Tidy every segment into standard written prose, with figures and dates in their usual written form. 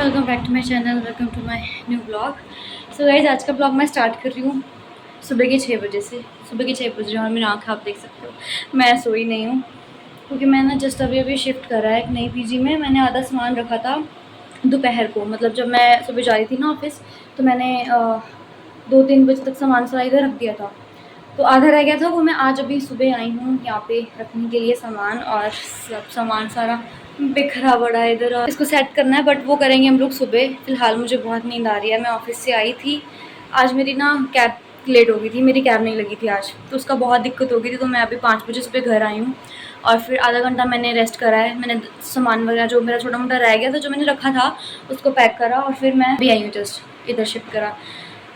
Welcome back to my channel, welcome to my new blog. So guys, आज का blog मैं start कर रही हूँ सुबह के 6 बजे से। सुबह के 6 बज रहे हैं और मेरी आँखें आप देख सकते हो, मैं सोई नहीं हूँ क्योंकि मैंने जस्ट अभी शिफ्ट करा है एक नई पीजी में। मैंने आधा सामान रखा था दोपहर को, मतलब जब मैं सुबह जा रही थी ना ऑफिस, तो मैंने 2-3 बजे तक सामान सारा इधर रख दिया था, तो आधा रह गया था वो मैं आज अभी सुबह आई हूँ यहाँ पे रखने के लिए सामान। और सब सामान सारा बिखरा पड़ा है इधर और इसको सेट करना है, बट वो करेंगे हम लोग सुबह। फ़िलहाल मुझे बहुत नींद आ रही है। मैं ऑफिस से आई थी, आज मेरी ना कैब लेट हो गई थी, मेरी कैब नहीं लगी थी आज, तो उसका बहुत दिक्कत हो गई थी। तो मैं अभी 5 बजे सुबह घर आई हूँ और फिर आधा घंटा मैंने रेस्ट करा है। मैंने सामान वगैरह जो मेरा छोटा मोटा रह गया था, जो मैंने रखा था, उसको पैक करा और फिर मैं अभी आई हूँ, जस्ट इधर शिफ्ट करा।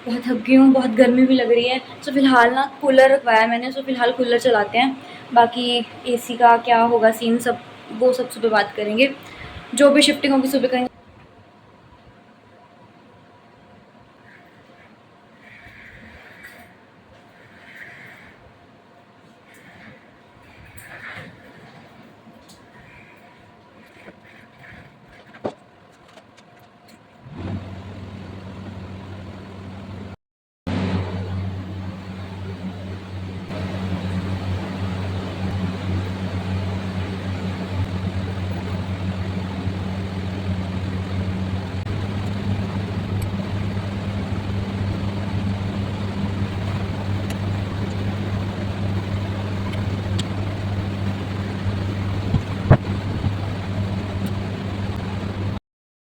बहुत थक गई हूँ, बहुत गर्मी भी लग रही है। सो फिलहाल ना कूलर रखवाया मैंने, सो फिलहाल कूलर चलाते हैं। बाकी एसी का क्या होगा सीन, सब वो सब सुबह बात करेंगे, जो भी शिफ्टिंग होगी सुबह करेंगे।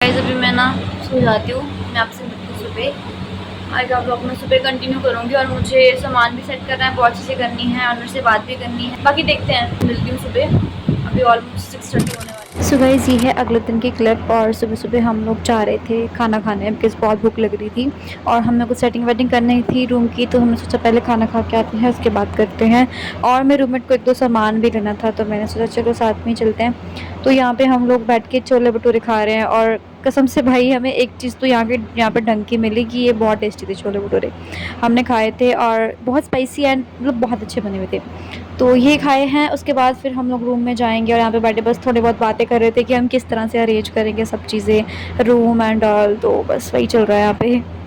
अभी मैं ना सो जाती हूँ, मैं आपसे मिलती हूँ सुबह। आज का ब्लॉग मैं सुबह कंटिन्यू करूँगी और मुझे सामान भी सेट करना है, बहुत चीज़ें करनी है और मेरे से बात भी करनी है। बाकी देखते हैं, मिलती हूँ सुबह। अभी ऑलमोस्ट 6:30 होने वाली है। सुबह ये है अगले दिन की क्लिप। और सुबह सुबह हम लोग जा रहे थे खाना खाने, बिकॉज बहुत भूख लग रही थी और हमें कुछ सेटिंग वेटिंग करनी थी रूम की, तो हमने सोचा पहले खाना खा के आते हैं, उसके बाद करते हैं। और मेरे रूममेट को 1-2 सामान भी लेना था, तो मैंने सोचा चलो साथ में ही चलते हैं। तो यहाँ पे हम लोग बैठ के छोले भटूरे खा रहे हैं और कसम से भाई हमें एक चीज़ तो यहाँ पे ढंग की मिली कि ये बहुत टेस्टी थे छोले भटूरे। हमने खाए थे और बहुत स्पाइसी एंड मतलब बहुत अच्छे बने हुए थे, तो ये खाए हैं। उसके बाद फिर हम लोग रूम में जाएंगे और यहाँ पे बैठे बस थोड़ी बहुत बातें कर रहे थे कि हम किस तरह से अरेंज करेंगे सब चीज़ें, रूम एंड ऑल। तो बस वही चल रहा है यहाँ पे।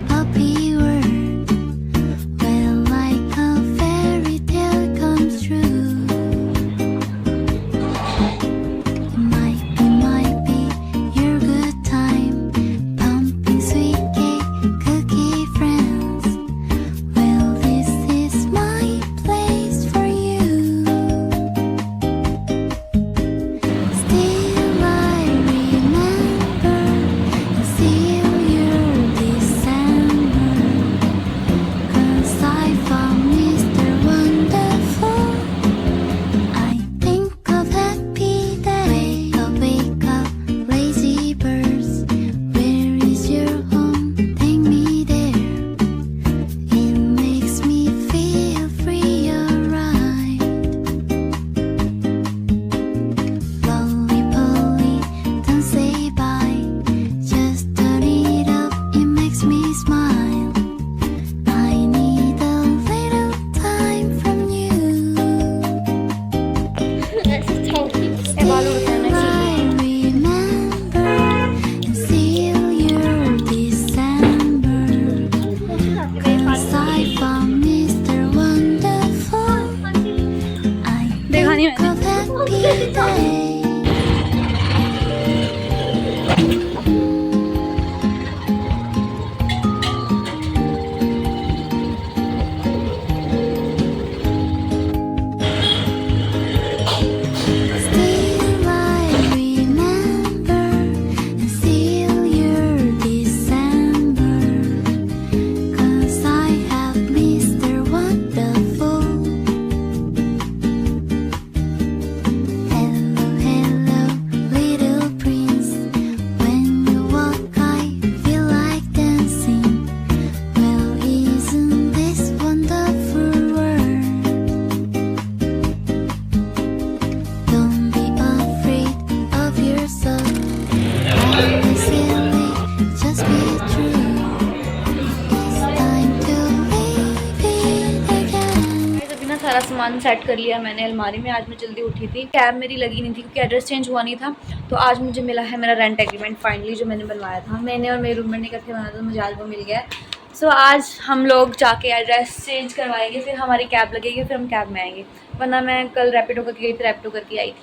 सामान सेट कर लिया मैंने अलमारी में। आज मैं जल्दी उठी थी, कैब मेरी लगी नहीं थी क्योंकि एड्रेस चेंज हुआ नहीं था। तो आज मुझे मिला है मेरा रेंट एग्रीमेंट फाइनली, जो मैंने बनवाया था। मैंने और मेरे रूममेट ने इकट्ठे बनाया था, तो मुझे आज वो मिल गया है। सो आज हम लोग जाके एड्रेस चेंज करवाएंगे, फिर हमारी कैब लगेगी, फिर हम कैब में आएंगे। वरना मैं कल रैपिडो करके गई थी, रैपिडो करके आई थी।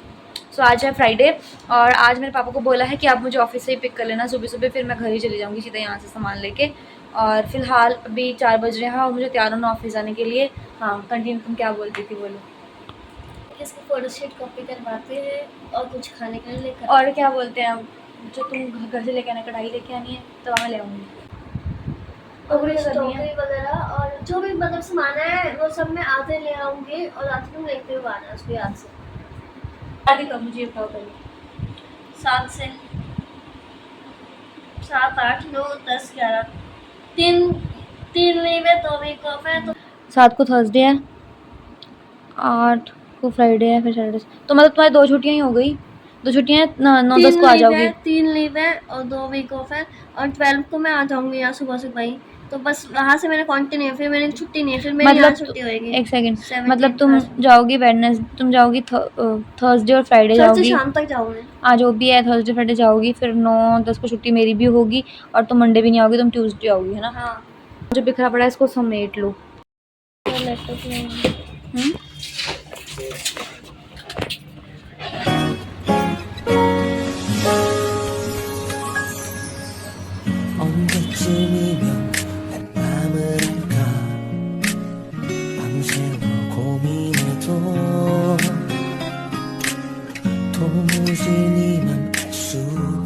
सो आज है फ्राइडे और आज मेरे पापा को बोला है कि आप मुझे ऑफिस से ही पिक कर लेना सुबह सुबह, फिर मैं घर ही चली जाऊँगी सीधा यहाँ से सामान लेके। और फिलहाल अभी 4 बज रहे हैं और मुझे तैयार होना ऑफिस जाने के लिए। हाँ कंटिन्यू, तुम क्या बोलती थी बोलो। इसकी फोटोशूट कॉपी करवाते हैं और कुछ खाने के लिए लेकर। और क्या बोलते हैं, जो तुम घर से लेके आना, कढ़ाई लेके आनी है तो मैं ले आऊँगी। और स्टॉकरी वगैरह और जो भी मतलब सामान है वो सब मैं आधे ले आऊँगी और रात में लेते हुए आना उसको याद से। आगे कब मुझे बताओ पहले। 7 से 7 8 9 10 11 तीन लीव है, 2 वीक ऑफ है। तो 7 को थर्सडे है, 8 को फ्राइडे है, फिर सैटरडे। तो मतलब तुम्हारी 2 छुट्टियाँ ही हो गई। 2 छुट्टियाँ 9-10 को आ जाओगी। 3 लीव है और 2 वीक ऑफ है और 12 को मैं आ जाऊँगी यहाँ सुबह से भाई। तो बस वहाँ से मैंने कंटिन्यू है, फिर मेरी छुट्टी नहीं है, फिर मेरी यहाँ छुट्टी होएगी। एक सेकंड, मतलब तुम जाओगी तुम जाओगी थर्सडे और फ्राइडे जाओगी, शाम तक जाऊँगी। आज वो भी है, थर्सडे फ्राइडे जाओगी, फिर 9-10 को छुट्टी मेरी भी होगी और तुम मंडे भी नहीं आओगी, तुम ट्यूसडे आओगी, है ना। हाँ जो बिखरा पड़ा है इसको समेट लो। लैपटॉप में 언제쯤이면 내 맘을 알까 밤새워 고민해도 도무지 네 맘 알 수가